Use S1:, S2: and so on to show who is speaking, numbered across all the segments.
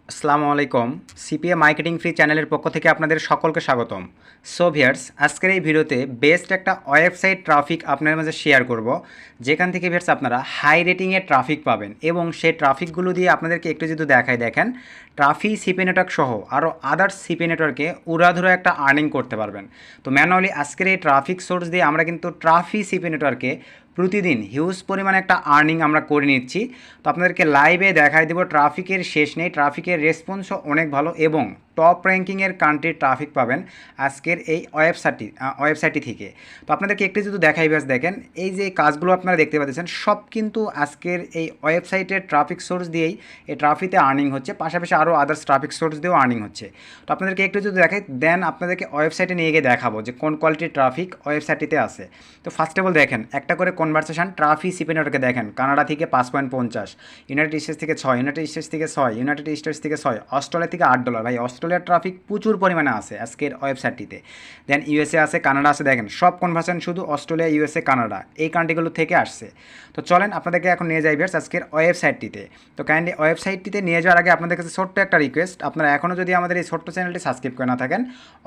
S1: আসসালামু আলাইকুম। CPA marketing free চ্যানেলের পক্ষ থেকে আপনাদের সকলকে স্বাগতম। সো ভিউয়ার্স, আজকের এই ভিডিওতে বেস্ট একটা ওয়েবসাইট ট্রাফিক আপনার মাঝে শেয়ার করব, যেখান থেকে ভিউয়ার্স আপনারা হাই রেটিংয়ের ট্রাফিক পাবেন এবং সেই ট্রাফিকগুলো দিয়ে আপনাদেরকে একটু যদি দেখায়, দেখেন ট্রাফি সিপি নেটওয়ার্ক সহ আরও আদার্স সিপি নেটওয়ার্কে উড়াধুরা একটা আর্নিং করতে পারবেন। তো ম্যানুয়ালি আজকের এই ট্রাফিক সোর্স দিয়ে আমরা কিন্তু ট্রাফি সিপি নেটওয়ার্কে প্রতিদিন হিউজ পরিমাণে একটা আর্নিং আমরা করে নিচ্ছি। তো আপনাদেরকে লাইভে দেখাই দেবো, ট্রাফিকের শেষ নেই, ট্রাফিকের রেসপন্সও অনেক ভালো এবং টপ র্যাঙ্কিংয়ের কান্ট্রির ট্রাফিক পাবেন আজকের এই ওয়েবসাইটটি থেকে। তো আপনাদেরকে একটু যদি দেখাই, ব্যাস দেখেন এই যে কাজগুলো আপনারা দেখতে পাচ্ছেন সব কিন্তু আজকের এই ওয়েবসাইটের ট্রাফিক সোর্স দিয়েই এই ট্রাফিতে আর্নিং হচ্ছে, পাশাপাশি আরও আদার্স ট্রাফিক সোর্স দিয়েও আর্নিং হচ্ছে। তো আপনাদেরকে একটু যদি দেখাই, দেন আপনাদেরকে ওয়েবসাইটে নিয়ে গিয়ে দেখাবো যে কোন কোয়ালিটির ট্রাফিক ওয়েবসাইটটিতে আছে। তো ফার্স্ট অফ অল দেখেন একটা করে কনভারসেশন ট্রাফি সিপি নেটওয়ার্কে দেখেন কানাডা থেকে 5.50, ইউনাইটেড স্টেটস থেকে 6, ইউনাইটেড স্টেটস থেকে 6, ইউনাইটেড স্টেটস থেকে 6, অস্ট্রেলিয়া থেকে $8। ভাই অস্ট্রেলিয়ার ট্রাফিক প্রচুর পরিমাণে আছে আজকের ওয়েবসাইটটিতে। দেন ইউএসএ আছে, কানাডা আছে, দেখেন সব কনভারসেশন শুধু অস্ট্রেলিয়া, ইউএসএ, কানাডা এই কান্ট্রিগুলো থেকে আসছে। তো চলেন আপনাদেরকে এখন নিয়ে যাই ভিউয়ার্স আজকের ওয়েবসাইটটিতে। তো কাইন্ডলি ওয়েবসাইটটিতে নিয়ে যাওয়ার আগে আপনাদের কাছে ছোট্ট একটা রিকোয়েস্ট, আপনারা এখনও যদি আমাদের এই ছোট্ট চ্যানেলটি সাবস্ক্রাইব করে না থাকেন,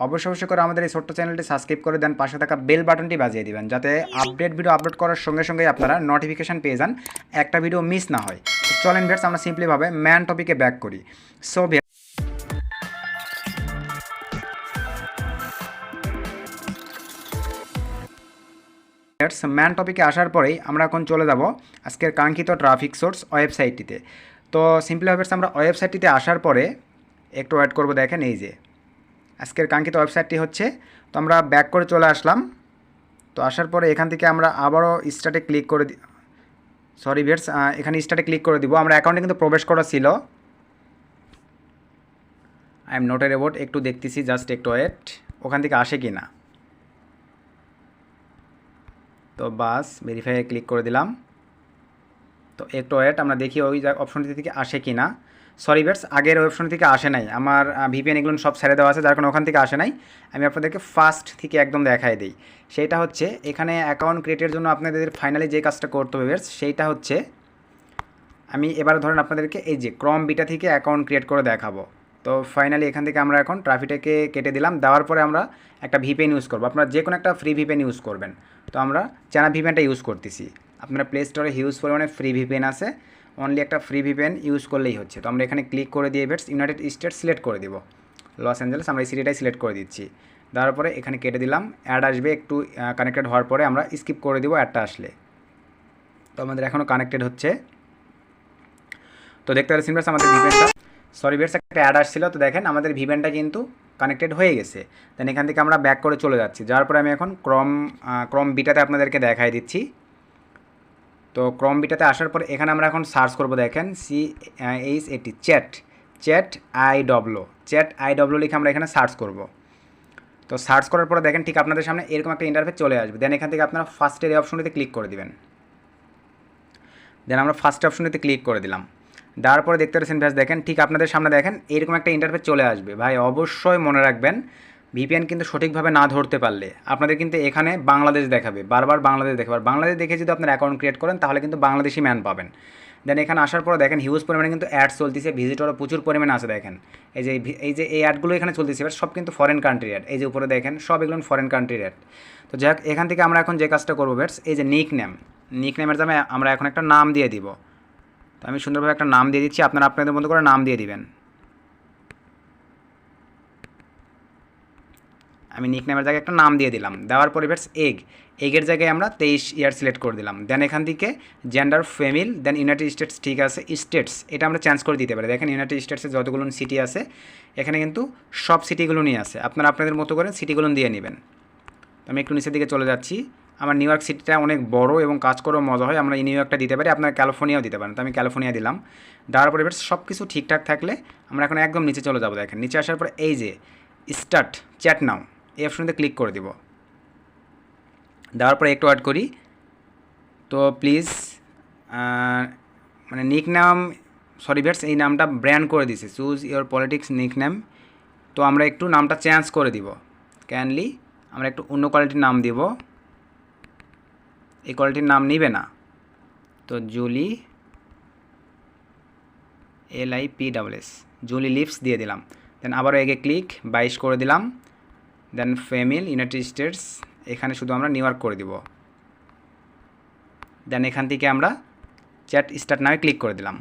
S1: অবশ্যই করে আমাদের এই ছোট্ট চ্যানেলটি সাবস্ক্রাইব করে দেন, পাশে থাকা বেল বাটনটি বাজিয়ে দিবেন, যাতে আপডেট ভিডিও আপলোড করার সঙ্গে সঙ্গে আপনারা নোটিফিকেশান পেয়ে যান, একটা ভিডিও মিস না হয়। তো চলেন ভিউয়ার্স আমরা সিম্পলিভাবে ম্যান টপিকে ব্যাক করি। সো ম্যান টপিকে আসার পরেই আমরা এখন চলে যাব আজকের কাঙ্ক্ষিত ট্রাফিক সোর্স ওয়েবসাইটটিতে। তো সিম্পলিভাবে আমরা ওয়েবসাইটটিতে আসার পরে একটু ওয়েট করব, দেখেন এই যে আজকের কাঙ্ক্ষিত ওয়েবসাইটটি হচ্ছে। তো আমরা ব্যাক করে চলে আসলাম। তো আসার পরে এখান থেকে আমরা আবারও স্টার্টে ক্লিক করে সরি ভিউয়ার্স, এখানে স্টার্টে ক্লিক করে দিব। আমরা অ্যাকাউন্টে কিন্তু প্রবেশ করা ছিল। I am not a robot, একটু দেখতেছি, জাস্ট একটু ওয়েট, ওখান থেকে আসে কি না। তো বাস ভেরিফাই ক্লিক করে দিলাম। তো একটু ওয়েট, আমরা দেখি ওই অপশনটি থেকে আসে কি না। সরি ভিউয়ার্স, আগের অপশন থেকে আসে নাই, আমার ভিপিএন এগুলো সব ছেড়ে দেওয়া আছে, যার কারণে ওখান থেকে আসে নাই। আমি আপনাদেরকে ফার্স্ট থেকে একদম দেখাই দিই। সেইটা হচ্ছে এখানে অ্যাকাউন্ট ক্রিয়েটের জন্য আপনাদের ফাইনালি যে কাজটা করতে হবে ভিউয়ার্স, সেইটা হচ্ছে আমি এবার ধরেন আপনাদেরকে এই যে ক্রম বিটা থেকে অ্যাকাউন্ট ক্রিয়েট করে দেখাবো। তো ফাইনালি এখান থেকে আমরা এখন ট্রাফিকটাকে কেটে দিলাম, দেওয়ার পরে আমরা একটা ভিপিএন ইউজ করবো। আপনারা যে কোনো একটা ফ্রি ভিপিএন ইউজ করবেন। তো আমরা চ্যানা ভিপিএনটা ইউজ করতেছি। আপনারা প্লে স্টোরে হিউজ পরিমাণে ফ্রি ভিপিএন আছে, অনলি একটা ফ্রি ভিপিএন ইউজ করলেই হচ্ছে। তো আমরা এখানে ক্লিক করে দিয়ে বেটস ইউনাইটেড স্টেটস সিলেক্ট করে দিব, লস অ্যাঞ্জেলেস, আমরা এই সিটিটাই সিলেক্ট করে দিচ্ছি। দেওয়ার পরে এখানে কেটে দিলাম, অ্যাড আসবে, একটু কানেক্টেড হওয়ার পরে আমরা স্কিপ করে দিব অ্যাডটা আসলে। তো আমাদের এখনও কানেক্টেড হচ্ছে। তো দেখতে পাচ্ছেন ভিউয়ার্স আমাদের ভিপিএনটা, সরি ভিউয়ার্স একটা অ্যাড আসছিল। তো দেখেন আমাদের ভিপিএনটা কিন্তু কানেক্টেড হয়ে গেছে। দেন এখান থেকে আমরা ব্যাক করে চলে যাচ্ছি, যাওয়ার পরে আমি এখন ক্রম বিটাতে আপনাদেরকে দেখাই দিচ্ছি। তো ক্রম বিটাতে আসার পরে এখানে আমরা এখন সার্চ করব, দেখেন CHAT চ্যাট আইডব্লিউ লিখে আমরা এখানে সার্চ করব। তো সার্চ করার পরে দেখেন ঠিক আপনাদের সামনে এরকম একটা ইন্টারফেস চলে আসবে। দেন এখান থেকে আপনারা ফার্স্টের এই অপশনটিতে ক্লিক করে দিবেন। দেন আমরা ফার্স্ট অপশনটিতে ক্লিক করে দিলাম। দেওয়ার পরে দেখতে পাচ্ছেন ব্যাস দেখেন ঠিক আপনাদের সামনে দেখেন এরকম একটা ইন্টারফেস চলে আসবে। ভাই অবশ্যই মনে রাখবেন, ভিপিএন কিন্তু সঠিকভাবে না ধরতে পারলে আপনাদের কিন্তু এখানে বাংলাদেশ দেখাবে, বারবার বাংলাদেশ দেখাবে। আর বাংলাদেশ দেখে যদি আপনার অ্যাকাউন্ট ক্রিয়েট করেন তাহলে কিন্তু বাংলাদেশি ম্যান পাবেন। দেন এখানে আসার পরে দেখেন হিউজ পরিমাণে কিন্তু অ্যাড চলতেছে, ভিজিটরও প্রচুর পরিমাণে আছে। দেখেন এই যে এই অ্যাডগুলো এখানে চলতেছে, এবার সব কিন্তু ফরেন কান্ট্রি অ্যাড। এই যে উপরে দেখেন সব এগুলো ফরেন কান্ট্রির অ্যাড। তো যাই হোক, এখান থেকে আমরা এখন যে কাজটা করবো বেটস, এই যে নিক নেমের দামে আমরা এখন একটা নাম দিয়ে দিব। তো আমি সুন্দরভাবে একটা নাম দিয়ে দিচ্ছি, আপনারা আপনাদের মতো করে নাম দিয়ে দিবেন। আমি নিক নেমের জায়গায় একটা নাম দিয়ে দিলাম। দেওয়ার পরে ভিউয়ার্স এগের জায়গায় আমরা 23 ইয়ার সিলেক্ট করে দিলাম। দেন এখান থেকে জেন্ডার ফিমেল, দেন ইউনাইটেড স্টেটস, ঠিক আছে স্টেটস এটা আমরা চেঞ্জ করে দিতে পারি। দেখেন ইউনাইটেড স্টেটসে যতগুলো সিটি আছে এখানে কিন্তু সব সিটিগুলো নিয়ে আছে, আপনারা আপনাদের মতো করে সিটিগুলো দিয়ে নেবেন। তো আমি একটু নিচের দিকে চলে যাচ্ছি। আমার নিউ ইয়র্ক সিটিটা অনেক বড় এবং কাজ করেও মজা হয়, আমরা এই নিউ ইয়র্কটা দিতে পারি, আপনারা ক্যালিফোর্নিয়াও দিতে পারেন। তো আমি ক্যালিফোর্নিয়া দিলাম। দেওয়ার পরে এবার সব কিছু ঠিকঠাক থাকলে আমরা এখন একদম নিচে চলে যাবো। দেখেন নিচে আসার পর এই যে স্টার্ট চ্যাট নাও এই অপশনতে ক্লিক করে দিব। দেওয়ার পরে একটু ওয়েট করি। তো প্লিজ মানে নিক নাম, সরি ভিউয়ার্স এই নামটা ব্র্যান্ড করে দিছে, choose your politics nick name. তো আমরা একটু নামটা চেঞ্জ করে দিব, ক্যানলি আমরা একটু অন্য কোয়ালিটির নাম দিব। এই কোয়ালিটির নাম নিবে না। তো জুলি LIPSS জুলি লিভস দিয়ে দিলাম। দেন আবারও এগে ক্লিক 22 করে দিলাম। দেন ফেমিল ইউনাইটেড স্টেটস, এখানে শুধু আমরা নিউ ইয়র্ক করে দিব। দেন এখান থেকে আমরা চ্যাট স্টার্ট নামে ক্লিক করে দিলাম।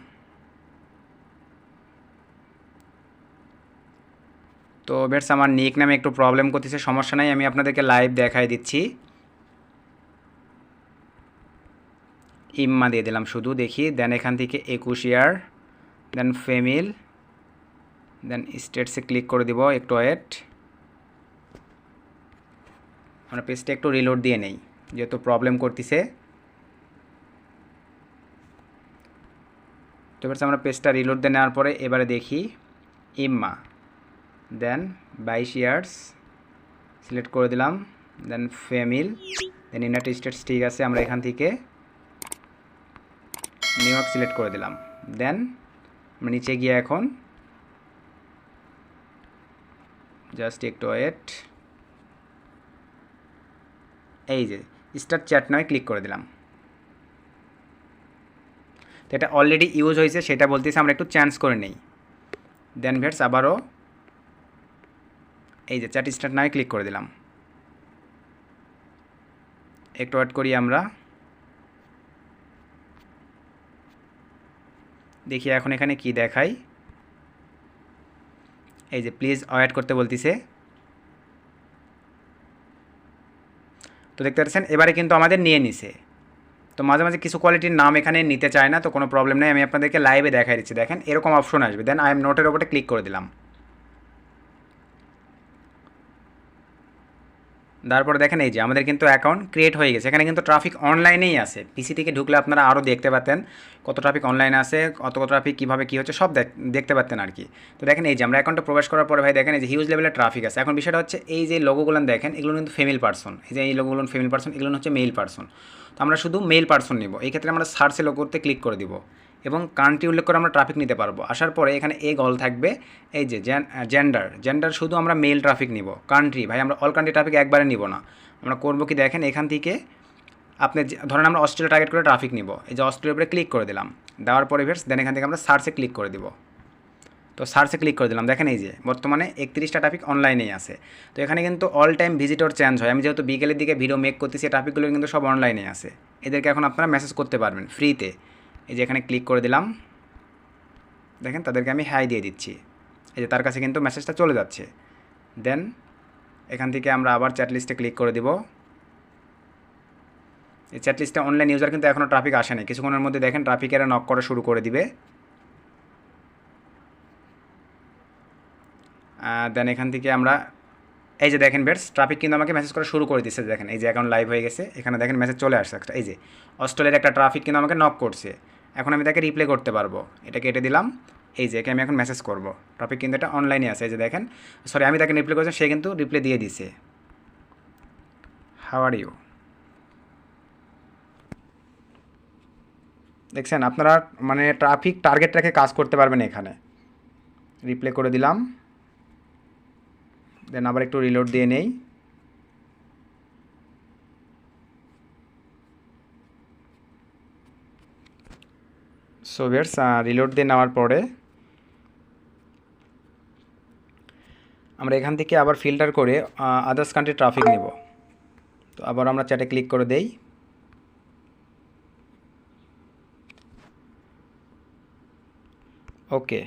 S1: তো বেটস আমার নিক নামে একটু প্রবলেম করতেছে, সমস্যা নাই, আমি আপনাদেরকে লাইভ দেখাই দিচ্ছি। ইম্মা দিয়ে দিলাম শুধু, দেখি। দেন এখান থেকে 21 ইয়ার, দেন ফেমিল, দেন স্টেটসে ক্লিক করে দিব। একটু ওয়েট, আমরা পেজটা একটু রিলোড দিয়ে নেই যেহেতু প্রবলেম করতেছে। তো বেটস আমরা পেজটা রিলোড দিয়ে নেওয়ার পরে এবারে দেখি ইম্মা, দেন 22 ইয়ার্স সিলেক্ট করে দিলাম। দেন ফেমিল, দেন ইউনাইটেড স্টেটস, ঠিক আছে। আমরা এখান থেকে নিউ ইয়র্ক সিলেক্ট করে দিলাম। দেন আমরা নিচে গিয়ে এখন জাস্ট একটু ওয়েট, এই যে স্টার্ট চ্যাট নয় ক্লিক করে দিলাম। তো এটা অলরেডি ইউজ হয়েছে সেটা বলতেছে, আমরা একটু চেঞ্জ করে নেই। দেন ভেটস আবারও এই যে চ্যাট স্টার্ট নয় ক্লিক করে দিলাম। একটু ওয়েট করি আমরা, দেখি এখন এখানে কি দেখাই। এই যে প্লিজ ওয়েট করতে বলতেছে। তো দেখতে পাচ্ছেন এবারে কিন্তু আমাদের নিয়ে নিছে। তো মাঝে মাঝে কিছু কোয়ালিটির নাম এখানে নিতে চায় না, তো কোনো প্রবলেম নেই, আমি আপনাদেরকে লাইভে দেখাই দিচ্ছি। দেখেন এরকম অপশন আসবে, দেন আই এম নোটের ওপরে ক্লিক করে দিলাম। তারপরে দেখেন এই যে আমাদের কিন্তু অ্যাকাউন্ট ক্রিয়েট হয়ে গেছে। এখানে কিন্তু ট্রাফিক অনলাইনেই আছে, পিসি থেকে ঢুকলে আপনারা আরও দেখতে পাতেন কত ট্রাফিক অনলাইনে আছে, কত ট্রাফিক কীভাবে কী হচ্ছে সব দেখতে পাতেন আর কি। তো দেখেন এই যে আমরা অ্যাকাউন্টে প্রবেশ করার পরে ভাই দেখেন এই যে হিউজ লেভেলের ট্রাফিক আছে। এখন বিষয়টা হচ্ছে এই যে লোগোগুলো দেখেন এগুলো কিন্তু ফিমেল পার্সন, এই যে এই লোগোগুলো ফিমেল পার্সন, এগুলো হচ্ছে মেল পার্সন। তো আমরা শুধু মেল পার্সন নিব, এই ক্ষেত্রে আমরা সার্চে লোগোতে ক্লিক করে দিব এবং কান্ট্রি উল্লেখ করে আমরা ট্রাফিক নিতে পারবো। আসার পরে এখানে এ গল থাকবে এই যে জেন্ডার শুধু আমরা মেল ট্রাফিক নিব। কান্ট্রি ভাই আমরা অল কান্ট্রি ট্রাফিক একবারে নিব না, আমরা করবো কি দেখেন এখান থেকে আপনি ধরেন আমরা অস্ট্রেলিয়া টার্গেট করে ট্রাফিক নিব, এই যে অস্ট্রেলিয়ার উপরে ক্লিক করে দিলাম। দেওয়ার পরে ভেটস দেন এখান থেকে আমরা সার্চে ক্লিক করে দিব। তো সার্চে ক্লিক করে দিলাম, দেখেন এই যে বর্তমানে 31টা ট্রাফিক অনলাইনেই আছে। তো এখানে কিন্তু অল টাইম ভিজিটর চেঞ্জ হয়, আমি যেহেতু বিকেলের দিকে ভিডিও মেক করতেছি ট্রাফিকগুলো কিন্তু সব অনলাইনে আছে, এদেরকে এখন আপনারা মেসেজ করতে পারবেন ফ্রিতে। এই যে এখানে ক্লিক করে দিলাম, দেখেন তাদেরকে আমি হাই দিয়ে দিচ্ছি, এই যে তার কাছে কিন্তু মেসেজটা চলে যাচ্ছে। দেন এখান থেকে আমরা আবার চ্যাট লিস্টে ক্লিক করে দিব। এই চ্যাট লিস্টে অনলাইন ইউজার কিন্তু এখনও ট্রাফিক আসে না, কিছুক্ষণের মধ্যে দেখেন ট্রাফিকেরা নক করা শুরু করে দিবে। দেন এখান থেকে আমরা এই যে দেখেন বেটস ট্রাফিক কিন্তু আমাকে মেসেজ করা শুরু করে দিচ্ছে। দেখেন এই যে অ্যাকাউন্ট লাইভ হয়ে গেছে, এখানে দেখেন মেসেজ চলে আসছে একটা, এই যে অস্ট্রেলিয়ার একটা ট্রাফিক কিন্তু আমাকে নক করছে। এখন আমি তাকে রিপ্লে করতে পারবো, এটা কেটে দিলাম। এই যে একে আমি এখন মেসেজ করবো, ট্রাফিক কিন্তু এটা অনলাইনে আছে। এই যে দেখেন সরি আমি তাকে রিপ্লে করেছি, সে কিন্তু রিপ্লে দিয়ে দিছে, হাউ আর ইউ। দেখছেন আপনারা মানে ট্রাফিক টার্গেট রেখে কাজ করতে পারবেন। এখানে রিপ্লে করে দিলাম, দেন আবার একটু রিলোড দিয়ে নেই। সো ভিউয়ার্স রিলোড দিয়ে নেওয়ার পরে আমরা এখান থেকে আবার ফিল্টার করে আদার্স কান্ট্রি ট্রাফিক নেব। তো আবার আমরা চ্যাটে ক্লিক করে দেই। ওকে,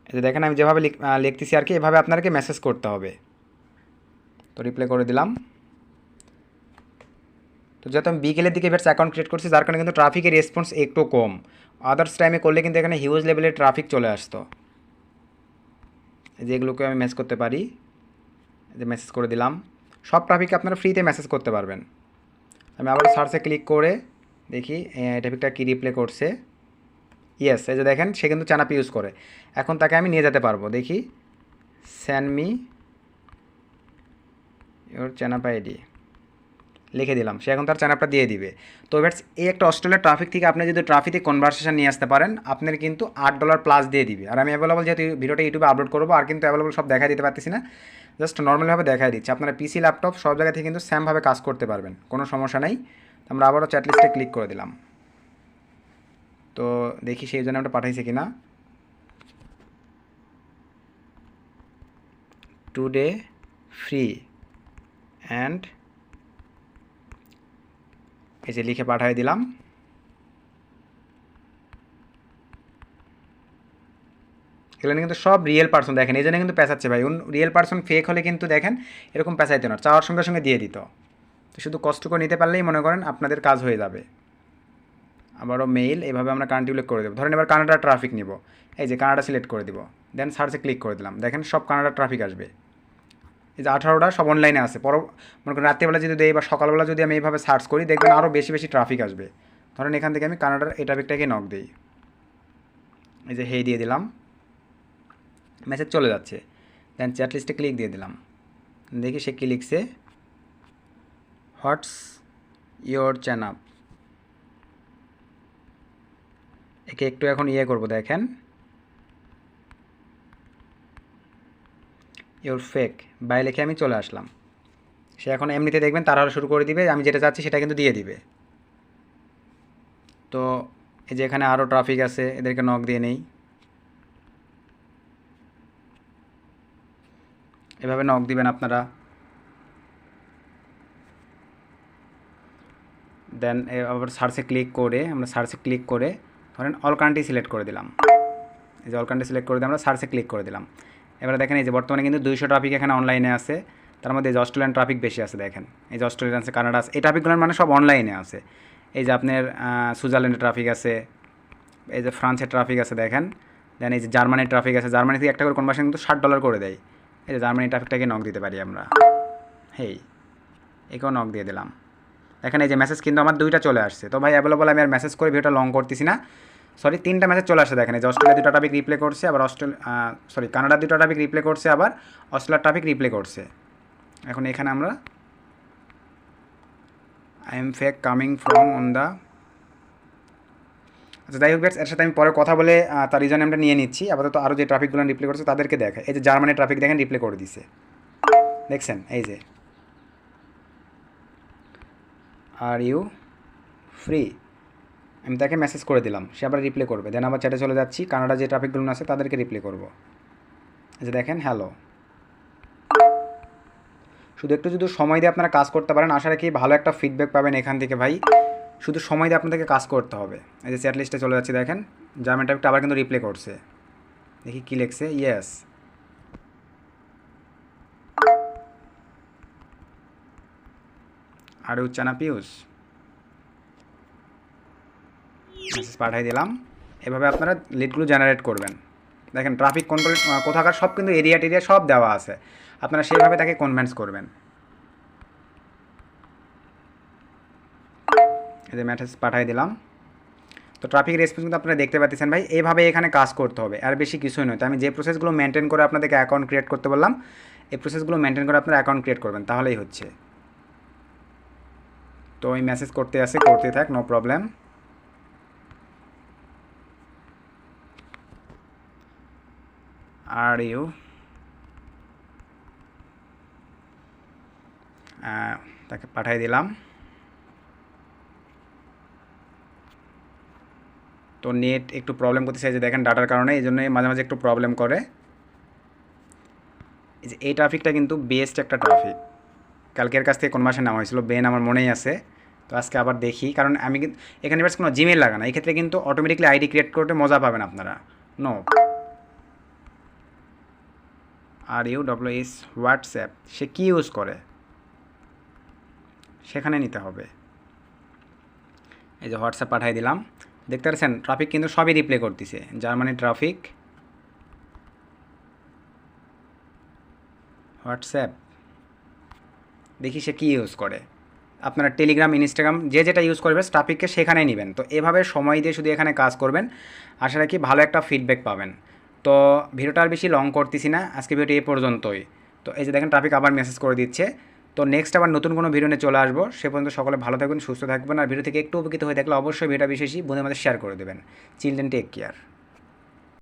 S1: এই যে দেখেন আমি যেভাবে লিখতেছি আর কি, এভাবে আপনাকে মেসেজ করতে হবে। তো রিপ্লে করে দিলাম। তো যেহেতু আমি বিকেলের দিকে ভিউয়ার্স অ্যাকাউন্ট ক্রিয়েট করছি, যার কারণে কিন্তু ট্রাফিকের রেসপন্স একটু কম, আদার্স টাইমে করলে কিন্তু এখানে হিউজ লেভেলের ট্রাফিক চলে আসতো। যেগুলোকে আমি মেসেজ করতে পারি, যে মেসেজ করে দিলাম। সব ট্রাফিকে আপনারা ফ্রিতে মেসেজ করতে পারবেন। আমি আবার সার্চে ক্লিক করে দেখি ট্রাফিকটা কী রিপ্লে করছে। ইয়েস, এই যে দেখেন সে কিন্তু চ্যানাপ ইউজ করে, এখন তাকে আমি নিয়ে যেতে পারবো। দেখি সেন্ড মি ইওর চ্যানাপ আইডি, লিখে দিলাম, সে এখন তার চ্যানাপটা দিয়ে দিবে। তো এবারস এই একটা অস্ট্রেলিয়ার ট্রাফিক থেকে আপনি যদি ট্রাফিকে কনভারসেশন নিয়ে আসতে পারেন, আপনার কিন্তু $8 প্লাস দিয়ে দিবে। আর আমি অ্যাভেলেবল যেহেতু ভিডিওটা ইউটিউবে আপলোড করবো, আর কিন্তু অ্যাভেলেবল সব দেখা দিতে পারতেছি না, জাস্ট নর্মালভাবে দেখাই দিচ্ছি। আপনারা পিসি ল্যাপটপ সব জায়গা থেকে কিন্তু সেমভাবে কাজ করতে পারবেন, কোনো সমস্যা নেই। আমরা আবারও চ্যাট লিস্টে ক্লিক করে দিলাম। তো তো দেখি সেই জন্য আমরা পাঠাইছে কিনা। টুডে ফ্রি অ্যান্ড এই যে লিখে পাঠিয়ে দিলাম। এগুলো কিন্তু সব রিয়েল পার্সন, দেখেন এই জন্য কিন্তু পেঁচাচ্ছে ভাই। রিয়েল পার্সন ফেক হলে কিন্তু দেখেন এরকম পেঁচাইতে না, চাওয়ার সঙ্গে সঙ্গে দিয়ে দিত। তো শুধু কষ্ট করে নিতে পারলেই মনে করেন আপনাদের কাজ হয়ে যাবে। আবারও মেইল, এভাবে আমরা কান্ট্রি উল্লেখ করে দেবো। ধরেন এবার কানাডা ট্রাফিক নিব, এই যে কানাডা সিলেক্ট করে দিব, দেন সার্চে ক্লিক করে দিলাম, দেখেন সব কানাডা ট্রাফিক আসবে। এই যে 18টা সব অনলাইনে আছে। মনে করেন রাত্রিবেলা যদি দেই বা সকালবেলা যদি আমি এইভাবে সার্চ করি, দেখবেন আরও বেশি বেশি ট্রাফিক আসবে। ধরেন এখান থেকে আমি কানাডার এই ট্রাফিকটাকে নক দিই, এই যে হেই দিয়ে দিলাম, মেসেজ চলে যাচ্ছে। দেন চ্যাট লিস্টে ক্লিক দিয়ে দিলাম, দেখি সে কী লিখছে। হোয়াটস ইয়োর চ্যানেল, একে একটু এখন করব, দেখেন ইওর ফেক বাই লিখে আমি চলে আসলাম। সে এখন এমনিতে দেখবেন তারা শুরু করে দিবে, আমি যেটা চাচ্ছি সেটা কিন্তু দিয়ে দিবে। তো এই যে এখানে আরও ট্রাফিক আছে, এদেরকে নক দিয়ে নেই, এভাবে নক দিবেন আপনারা। দেন আবার সার্চে ক্লিক করে, আমরা সার্চে ক্লিক করে ধরেন অল কান্ট্রি সিলেক্ট করে দিলাম। এই যে অল কান্ট্রি সিলেক্ট করে দিয়ে আমরা সার্চে ক্লিক করে দিলাম। এবারে দেখেন এই যে বর্তমানে কিন্তু 200 ট্রাফিক এখানে অনলাইনে আছে। তার মধ্যে এই যে অস্ট্রেলিয়ান ট্রাফিক বেশি আছে, দেখেন এই যে অস্ট্রেলিয়ান আছে, কানাডা আছে, এই ট্রাফিকগুলোর মানে সব অনলাইনে আছে। এই যে আপনার সুইজারল্যান্ডের ট্রাফিক আছে, এই যে ফ্রান্সের ট্রাফিক আছে, দেখেন। দেন এই যে জার্মানির ট্রাফিক আছে, জার্মানি থেকে একটা করে কনভার্সন কিন্তু $60 করে দেয়। এই যে জার্মানির ট্রাফিকটাকে নক দিতে পারি আমরা, হেই একেও নক দিয়ে দিলাম। দেখেন এই যে মেসেজ কিন্তু আমার 2টা চলে আসছে। তো ভাই অ্যাভেলেবল, আমি আর মেসেজ করে ভিডিওটা লং করতেছি না, সরি 3টা মেসেজ চলে আসছে। দেখেন এই যে অস্ট্রেলিয়া 2টা টপিক রিপ্লে করছে, আবার কানাডা 2টা টপিক রিপ্লে করছে, আবার অস্ট্রেলিয়ার টপিক রিপ্লে করছে। এখন এখানে আমরা I am fake coming from on the, আচ্ছা যাই হোক এর সাথে আমি পরে কথা বলে তার রিজন আমরা নিয়ে নিচ্ছি। আপাতত আরও যে ট্রাফিকগুলো রিপ্লে করছে তাদেরকে দেখে, এই যে জার্মানির ট্রাফিক দেখেন রিপ্লে করে দিছে, দেখছেন এই যে আর ইউ ফ্রি, আমি তাকে মেসেজ করে দিলাম, সে আবার রিপ্লে করবে। দেন আবার চ্যাটে চলে যাচ্ছি, কানাডা যে ট্রাফিকগুলো আছে তাদেরকে রিপ্লে করব। এই যে দেখেন হ্যালো। শুধু একটু যদি সময় দিয়ে আপনারা কাজ করতে পারেন, আশা রাখি ভালো একটা ফিডব্যাক পাবেন এখান থেকে ভাই। শুধু সময় দিয়ে আপনাদেরকে কাজ করতে হবে। এই যে চ্যাট লিস্টে চলে যাচ্ছি, দেখেন জার্মান ট্রাফিকটা আবার কিন্তু রিপ্লে করছে, দেখি কী লিখছে। ইয়েস, আর উচ্চানা পিউস, মেসেজ পাঠিয়ে দিলাম। এভাবে আপনারা লিডগুলো জেনারেট করবেন। দেখেন ট্রাফিক কন্ট্রোল কোথাকার সব কিন্তু এরিয়া টেরিয়া সব দেওয়া আছে, আপনারা সেইভাবে তাকে কনভিন্স করবেন। এই যে মেসেজ পাঠিয়ে দিলাম। তো ট্রাফিক রেসপন্স কিন্তু আপনারা দেখতে পাচ্ছেন ভাই, এইভাবে এখানে কাজ করতে হবে, আর বেশি কিছুই নয়। তো আমি যে প্রসেসগুলো মেনটেন করে আপনাদেরকে অ্যাকাউন্ট ক্রিয়েট করতে বললাম, এই প্রসেসগুলো মেনটেন করে আপনারা অ্যাকাউন্ট ক্রিয়েট করবেন, তাহলেই হচ্ছে। তো ওই মেসেজ করতে থাক, নো প্রবলেম। আর ইউ তাকে পাঠিয়ে দিলাম। তো নেট একটু প্রবলেম করতেছে, যে দেখেন ডাটার কারণে, এই জন্য মাঝে মাঝে একটু প্রবলেম করে। এই যে এই ট্রাফিকটা কিন্তু বেস্ট একটা ট্রাফিক, কালকের কাছ থেকে কনভার্সন নেওয়া হয়েছিল, বেন আমার মনেই আছে। তো আজকে আবার দেখি, কারণ আমি কিন্তু এখানে এবার কোনো জিমেল লাগানো, এই ক্ষেত্রে কিন্তু অটোমেটিকলি আইডি ক্রিয়েট করতে মজা পাবেন আপনারা। নো আর ইউ ডব্লিউ হোয়াটসঅ্যাপ, সে কী ইউজ করে সেখানে নিতে হবে। এই যে হোয়াটসঅ্যাপ পাঠিয়ে দিলাম, দেখতে পাচ্ছেন ট্রাফিক কিন্তু সবই রিপ্লে করতেছে। জার্মানি ট্রাফিক, হোয়াটসঅ্যাপ, দেখি সে কী ইউজ করে। আপনারা টেলিগ্রাম, ইনস্টাগ্রাম যে যেটা ইউজ করবে ট্রাফিককে সেখানেই নেবেন। তো এভাবে সময় দিয়ে শুধু এখানে কাজ করবেন, আশা রাখি ভালো একটা ফিডব্যাক পাবেন। তো ভিডিওটা আর বেশি লং করতেছি না, আজকে ভিডিওটি এই পর্যন্তই। তো এই যে দেখেন ট্রাফিক আবার মেসেজ করে দিচ্ছে। তো নেক্সট আবার নতুন কোনো ভিডিও নিয়ে চলে আসবো, সে পর্যন্ত সকলে ভালো থাকবেন, সুস্থ থাকবেন। আর ভিডিও থেকে একটু উপকৃত হয়ে থাকলে অবশ্যই ভিডিওটা বিশেষই বন্ধুদের মধ্যে শেয়ার করে দেবেন। Children take care.